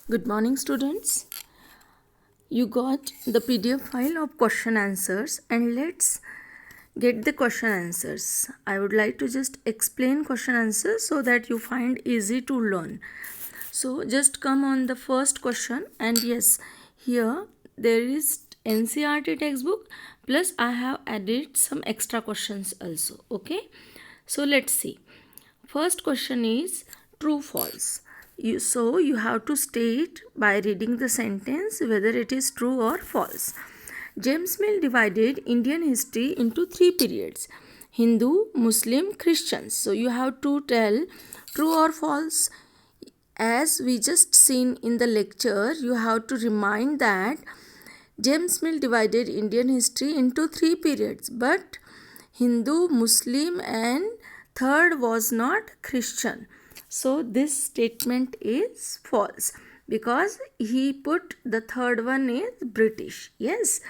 Good morning, students. You got the PDF file of question answers, and let's get the question answers. I would like to just explain question answers so that you find easy to learn. So just come on the first question, and yes, here there is NCERT textbook plus I have added some extra questions also. Okay, so let's see. First question is true false. You have to state by reading the sentence whether it is true or false. James Mill divided Indian history into three periods: Hindu, Muslim, Christians. So you have to tell true or false. As we just seen in the lecture, you have to remind that James Mill divided Indian history into three periods, but Hindu, Muslim, and third was not Christian. So this statement is false because he put the third one is British. Yes.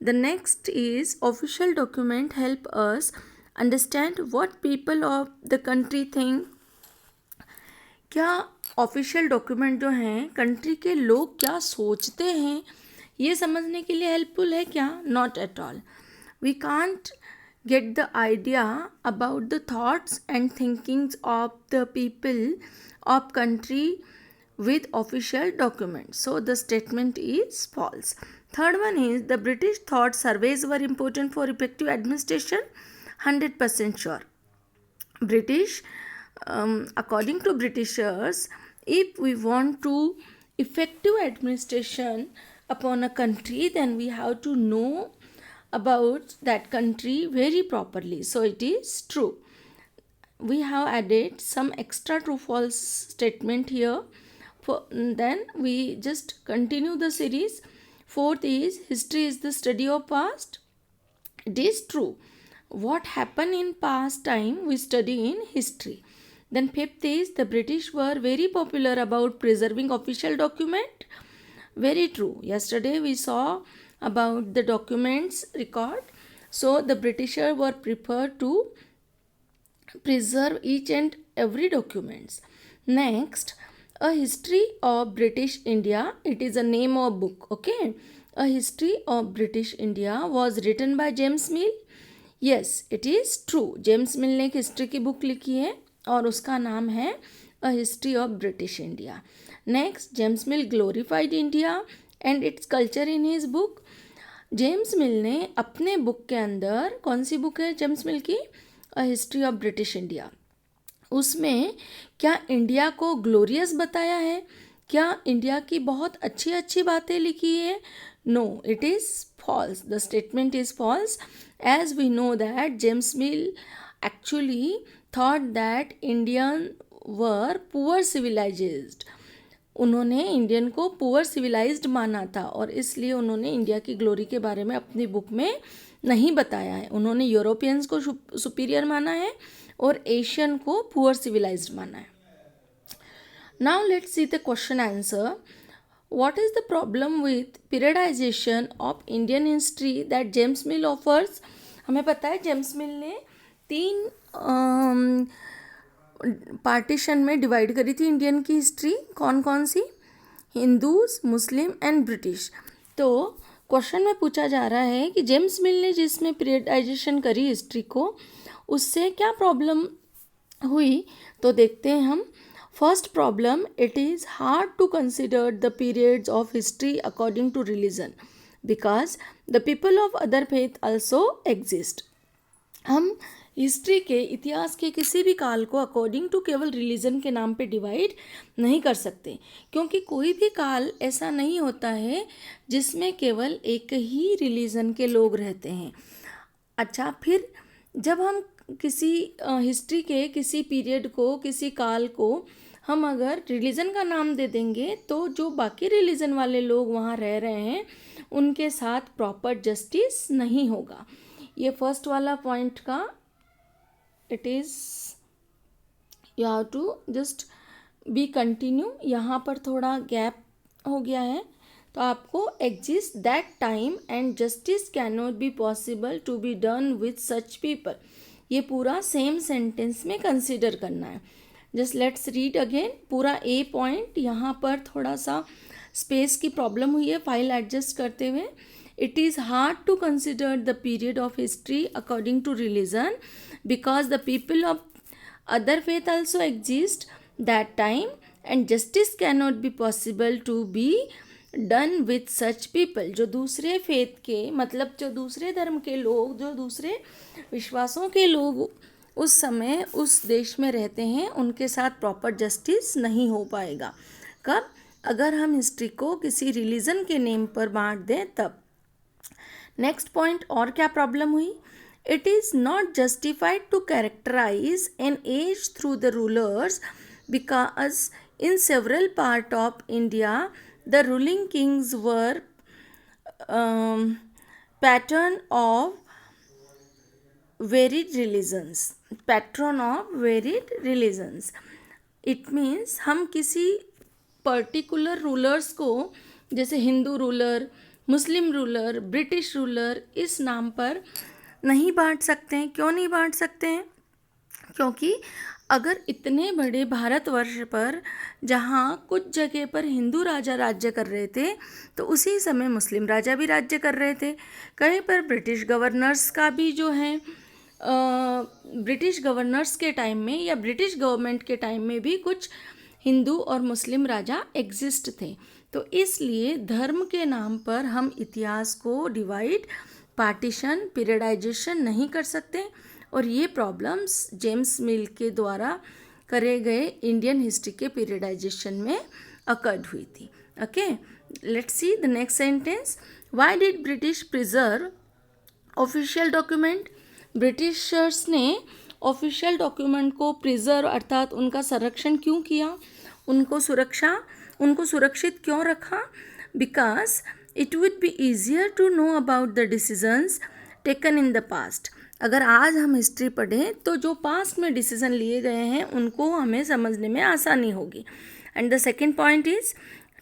The next is official document help us understand what people of the country think. क्या official document जो हैं country के लोग क्या सोचते हैं ये समझने के लिए हेल्पफुल है क्या? Not at all. We can't get the idea about the thoughts and thinkings of the people of country with official documents. So the statement is false. Third one is the British thought surveys were important for effective administration. 100% sure. British, according to Britishers, if we want to effective administration upon a country, then we have to know about that country very properly. So it is true. We have added some extra true false statement here. Then we just continue the series. Fourth is history is the study of past. It is true. What happened in past time we study in history. Then fifth is the British were very popular about preserving official document. Very true. Yesterday we saw about the documents record. So the Britishers were prepared to preserve each and every documents. Next, a history of British India. It is a name of book. Okay, a history of British India was written by James Mill. Yes, it is true. James Mill ने एक history की book लिखी है और उसका नाम है A History of British India. Next, James Mill glorified India and its culture in his book. James मिल ने अपने बुक के अंदर, कौन सी बुक है जेम्स मिल की? A history of British India. उसमें क्या इंडिया को ग्लोरियस बताया है? क्या इंडिया की बहुत अच्छी अच्छी बातें लिखी है? No, it is false. The statement is false as we know that James Mill actually thought that Indian were poor civilised. उन्होंने इंडियन को पुअर सिविलाइज्ड माना था और इसलिए उन्होंने इंडिया की ग्लोरी के बारे में अपनी बुक में नहीं बताया है. उन्होंने यूरोपियंस को सुपीरियर माना है और एशियन को पुअर सिविलाइज्ड माना है. Now let's see the question answer. What is the problem with periodisation of Indian history that James mill offers? हमें पता है जेम्स मिल ने 3 पार्टीशन में डिवाइड करी थी इंडियन की हिस्ट्री. कौन कौन सी? Hindus, Muslim and British. तो क्वेश्चन में पूछा जा रहा है कि जेम्स मिल ने जिसमें पीरियडाइजेशन करी हिस्ट्री को, उससे क्या प्रॉब्लम हुई? तो देखते हैं हम. First problem, it is hard to consider the periods of history according to religion because the people of other faith also exist. हम हिस्ट्री के, इतिहास के किसी भी काल को अकॉर्डिंग टू केवल रिलीजन के नाम पे डिवाइड नहीं कर सकते, क्योंकि कोई भी काल ऐसा नहीं होता है जिसमें केवल एक ही रिलीजन के लोग रहते हैं. अच्छा, फिर जब हम किसी हिस्ट्री के किसी पीरियड को, किसी काल को हम अगर रिलीजन का नाम दे देंगे तो जो बाकी रिलीजन वाले लोग वहाँ रह रहे हैं उनके साथ प्रॉपर जस्टिस नहीं होगा. ये फर्स्ट वाला पॉइंट का it is you have to just be continue. यहाँ पर थोड़ा गैप हो गया है तो आपको exist that time and justice can not be possible to be done with such people. ये पूरा सेम सेंटेंस में कंसिडर करना है. जस्ट लेट्स रीड अगेन पूरा ए पॉइंट. यहाँ पर थोड़ा सा स्पेस की प्रॉब्लम हुई है फाइल एडजस्ट करते हुए. It is hard to consider the period of history according to religion because the people of other faith also exist that time and justice cannot be possible to be done with such people. जो दूसरे faith के मतलब जो दूसरे धर्म के लोग, जो दूसरे विश्वासों के लोग उस समय उस देश में रहते हैं, उनके साथ प्रॉपर जस्टिस नहीं हो पाएगा. कब? अगर हम हिस्ट्री को किसी रिलीजन के नेम पर बांट दें तब. नेक्स्ट पॉइंट और क्या प्रॉब्लम हुई? It is not justified to characterise an age through the rulers because in several part of India the ruling kings were pattern of varied religions. Patron of varied religions. It means हम किसी particular rulers को, जैसे Hindu ruler, Muslim ruler, British ruler, इस नाम पर नहीं बांट सकते हैं. क्यों नहीं बांट सकते हैं? क्योंकि अगर इतने बड़े भारतवर्ष पर जहाँ कुछ जगह पर हिंदू राजा राज्य कर रहे थे तो उसी समय मुस्लिम राजा भी राज्य कर रहे थे. कहीं पर ब्रिटिश गवर्नर्स का भी जो है ब्रिटिश गवर्नर्स के टाइम में या ब्रिटिश गवर्नमेंट के टाइम में भी कुछ हिंदू और मुस्लिम राजा एग्जिस्ट थे. तो इसलिए धर्म के नाम पर हम इतिहास को डिवाइड, पार्टीशन, पीरियडाइजेशन नहीं कर सकते. और ये प्रॉब्लम्स जेम्स मिल के द्वारा करे गए इंडियन हिस्ट्री के पीरियडाइजेशन में अकर्ड हुई थी. Okay, let's see the next sentence. Why did British preserve official document? Britishers ने ऑफिशियल डॉक्यूमेंट को प्रिजर्व अर्थात उनका संरक्षण क्यों किया? उनको सुरक्षित क्यों रखा? Because it would be easier to know about the decisions taken in the past. अगर आज हम हिस्ट्री पढ़ें तो जो पास्ट में डिसीजन लिए गए हैं उनको हमें समझने में आसानी होगी. And the second point is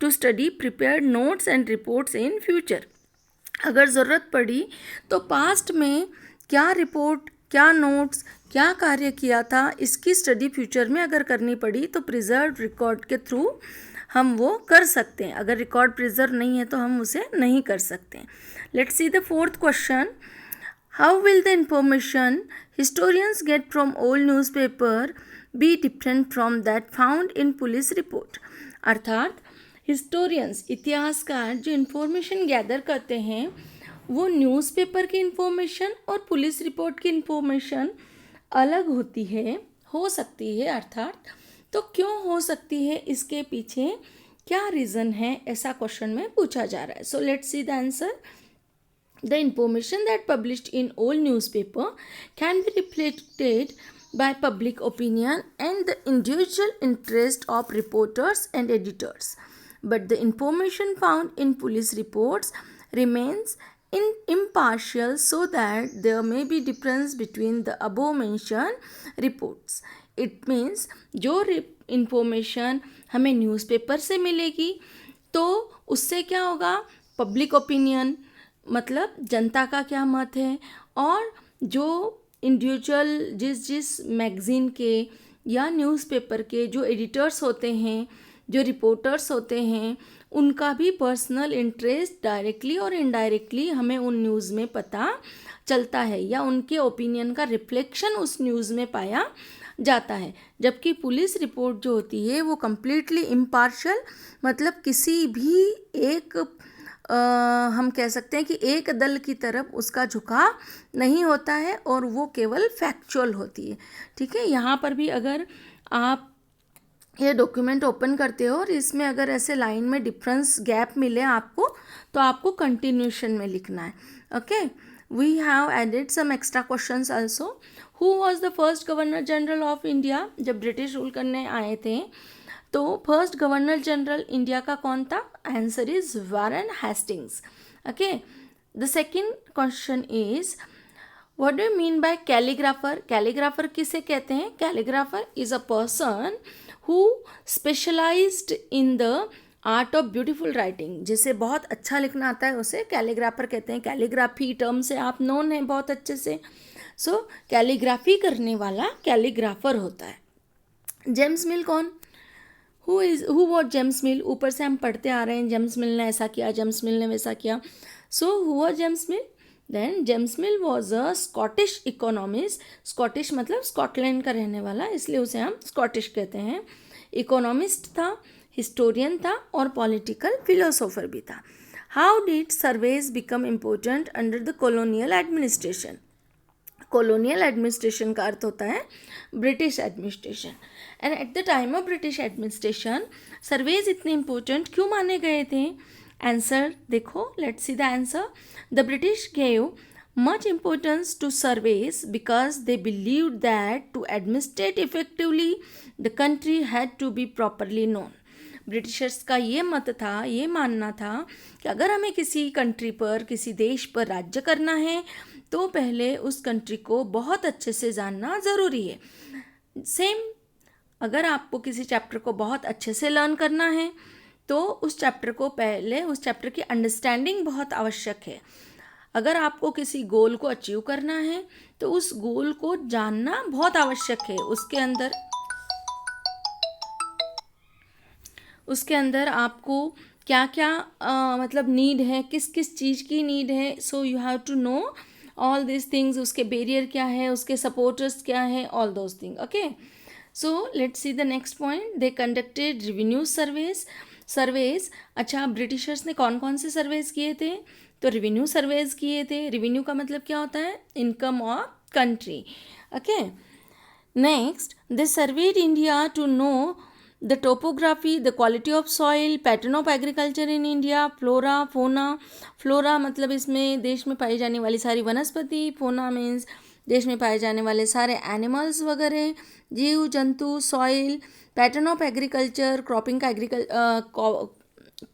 to study prepared notes and reports in future. अगर ज़रूरत पड़ी तो पास्ट में क्या रिपोर्ट, क्या नोट्स, क्या कार्य किया था, इसकी स्टडी फ्यूचर में अगर करनी पड़ी तो प्रिजर्व रिकॉर्ड के थ्रू हम वो कर सकते हैं. अगर रिकॉर्ड प्रिजर्व नहीं है तो हम उसे नहीं कर सकते. Let's see the fourth question. How will the information historians get from old newspaper be different from that found in police report? अर्थात हिस्टोरियंस, इतिहासकार जो इन्फॉर्मेशन गैदर करते हैं वो न्यूज़पेपर की इन्फॉर्मेशन और पुलिस रिपोर्ट की इन्फॉर्मेशन अलग होती है, हो सकती है. अर्थात तो क्यों हो सकती है, इसके पीछे क्या रीज़न है, ऐसा क्वेश्चन में पूछा जा रहा है. सो let's see the answer. The information that published in old newspaper can be reflected by public opinion and the individual interest of reporters and editors, but the information found in police reports remains impartial so that there may be difference between the above mentioned reports. It means जो information हमें newspaper से मिलेगी तो उससे क्या होगा, public opinion मतलब जनता का क्या मत है, और जो इंडिविजुअल जिस मैगज़ीन के या न्यूज़पेपर के जो एडिटर्स होते हैं, जो रिपोर्टर्स होते हैं, उनका भी पर्सनल इंटरेस्ट डायरेक्टली और इनडायरेक्टली हमें उन न्यूज़ में पता चलता है या उनके ओपिनियन का रिफ्लेक्शन उस न्यूज़ में पाया जाता है. जबकि पुलिस रिपोर्ट जो होती है वो कम्प्लीटली इम्पार्शियल, मतलब किसी भी एक हम कह सकते हैं कि एक दल की तरफ उसका झुकाव नहीं होता है और वो केवल फैक्चुअल होती है. ठीक है, यहाँ पर भी अगर आप ये डॉक्यूमेंट ओपन करते हो और इसमें अगर ऐसे लाइन में डिफरेंस गैप मिले आपको तो आपको कंटिन्यूशन में लिखना है. Okay, we have added some extra questions also. Who was the first governor general of India? जब ब्रिटिश रूल करने आए थे तो फर्स्ट गवर्नर जनरल इंडिया का कौन था? Answer is Warren Hastings. Okay, the second question is what do you mean by calligrapher? Calligrapher किसे कहते हैं? Calligrapher is a person who specialised in the art of beautiful writing. जिसे बहुत अच्छा लिखना आता है उसे कैलीग्राफर कहते हैं. कैलीग्राफी टर्म से आप नोन हैं बहुत अच्छे से. सो कैलीग्राफी करने वाला कैलीग्राफर होता है. जेम्स मिल कौन? हु वॉट जेम्स मिल? ऊपर से हम पढ़ते आ रहे हैं जेम्स मिल ने ऐसा किया, जेम्स मिल ने वैसा किया. So who what James Mill? Then James Mill was a Scottish economist. Scottish मतलब स्कॉटलैंड का रहने वाला, इसलिए उसे हम स्कॉटिश कहते हैं. इकोनॉमिस्ट था, हिस्टोरियन था और पॉलिटिकल फिलोसोफर भी था. How did surveys become important under the colonial administration? Colonial administration का अर्थ होता है British administration. And at the time of British administration surveys इतने इंपॉर्टेंट क्यों माने गए थे? आंसर देखो, let's see the answer. The British gave much importance to surveys because they believed that to administrate effectively the country had to be properly known. Britishers का ये मत था, ये मानना था कि अगर हमें किसी कंट्री पर, किसी देश पर राज्य करना है तो पहले उस कंट्री को बहुत अच्छे से जानना ज़रूरी है. सेम अगर आपको किसी चैप्टर को बहुत अच्छे से लर्न करना है तो उस चैप्टर को पहले, उस चैप्टर की अंडरस्टैंडिंग बहुत आवश्यक है. अगर आपको किसी गोल को अचीव करना है तो उस गोल को जानना बहुत आवश्यक है. उसके अंदर आपको क्या क्या मतलब नीड है, किस किस चीज़ की नीड है. So you have to know all this things. उसके बैरियर क्या है, उसके सपोर्टर्स क्या है, all those thing. Okay, so let's see the next point. They conducted revenue surveys. अच्छा, ब्रिटिशर्स ने कौन कौन से सर्वेज किए थे? तो रेवेन्यू सर्वेज किए थे. रेवेन्यू का मतलब क्या होता है? Income of country. Okay, next they surveyed India to know the topography, the quality of soil, pattern of agriculture in India, flora, fauna. flora मतलब इसमें देश में पाई जाने वाली सारी वनस्पति. fauna means देश में पाए जाने वाले सारे एनिमल्स वगैरह, जीव जंतु. Soil, pattern of agriculture, cropping का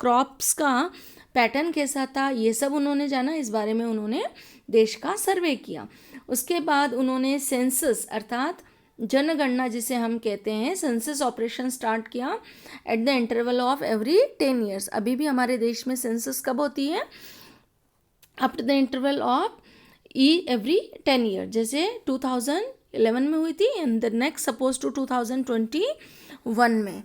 क्रॉप्स का पैटर्न कैसा था, ये सब उन्होंने जाना. इस बारे में उन्होंने देश का सर्वे किया. उसके बाद उन्होंने सेंसस अर्थात जनगणना जिसे हम कहते हैं, सेंसस ऑपरेशन स्टार्ट किया at the interval of every 10 years. अभी भी हमारे देश में सेंसस कब होती है? Up to the interval of every 10 year. जैसे 2011 में हुई थी and the next suppose to 2021 में.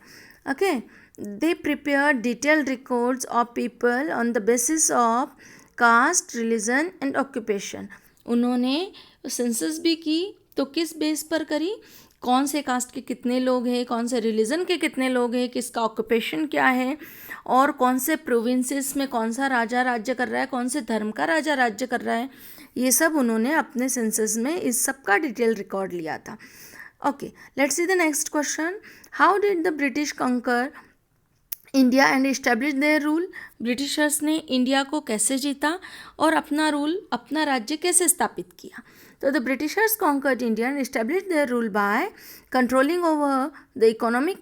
Okay, they prepare detailed records of people on the basis of caste, religion and occupation. उन्होंने सेंसस भी की तो किस बेस पर करी? कौन से कास्ट के कितने लोग हैं, कौन से रिलीजन के कितने लोग हैं, किसका ऑक्यूपेशन क्या है, और कौन से प्रोविंसेस में कौन सा राजा राज्य कर रहा है, कौन से धर्म का राजा राज्य कर रहा है. ये सब उन्होंने अपने सेंसस में इस सब का डिटेल रिकॉर्ड लिया था. Okay, let's see the next question. How did the British conquer India and establish their rule? Britishers ने इंडिया को कैसे जीता और अपना रूल, अपना राज्य कैसे स्थापित किया? तो the Britishers conquered India and establish their rule by controlling over the economic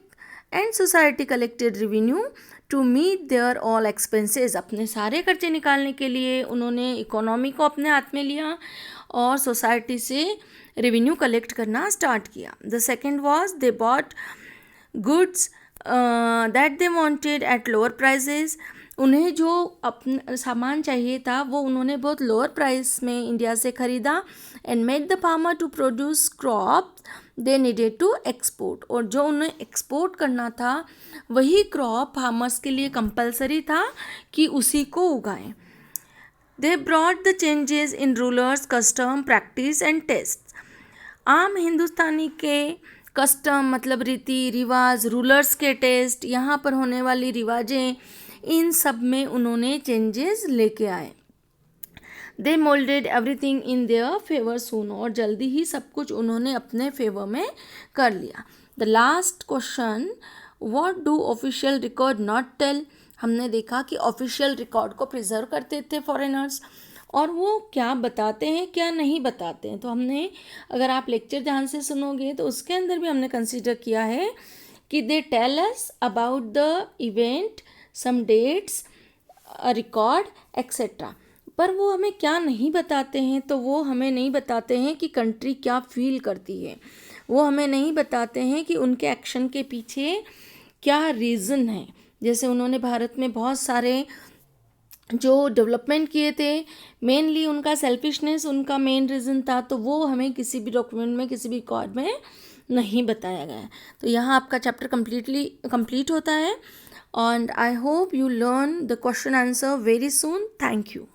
and society collected revenue to meet their all expenses. अपने सारे खर्चे निकालने के लिए उन्होंने इकोनॉमी को अपने हाथ में लिया और सोसाइटी से रेवेन्यू कलेक्ट करना स्टार्ट किया. The second was they bought goods that they wanted at lower prices. उन्हें जो अपना सामान चाहिए था वो उन्होंने बहुत लोअर प्राइस में इंडिया से ख़रीदा. And made the farmer to produce crop they needed to export. और जो उन्हें एक्सपोर्ट करना था वही क्रॉप फार्मर्स के लिए कंपलसरी था कि उसी को उगाएं. They brought the changes in rulers, custom, practice and taste. आम हिंदुस्तानी के कस्टम मतलब रीति रिवाज, रूलर्स के टेस्ट, यहाँ पर होने वाली रिवाजें, इन सब में उन्होंने चेंजेस लेके आए. They moulded everything in their favour soon. और जल्दी ही सब कुछ उन्होंने अपने फेवर में कर लिया. The last question, what do official record not tell? हमने देखा कि ऑफिशियल रिकॉर्ड को प्रिजर्व करते थे फॉरेनर्स, और वो क्या बताते हैं क्या नहीं बताते हैं. तो हमने, अगर आप लेक्चर ध्यान से सुनोगे तो उसके अंदर भी हमने कंसीडर किया है कि they tell us about the event, some dates, record etcetera. पर वो हमें क्या नहीं बताते हैं? तो वो हमें नहीं बताते हैं कि कंट्री क्या फील करती है. वो हमें नहीं बताते हैं कि उनके एक्शन के पीछे क्या रीज़न है. जैसे उन्होंने भारत में बहुत सारे जो डेवलपमेंट किए थे, मेनली उनका सेल्फिशनेस उनका मेन रीज़न था. तो वो हमें किसी भी डॉक्यूमेंट में, किसी भी रिकॉर्ड में नहीं बताया गया है। तो यहाँ आपका चैप्टर कंप्लीट होता है। And I hope you learn the question answer very soon. Thank you.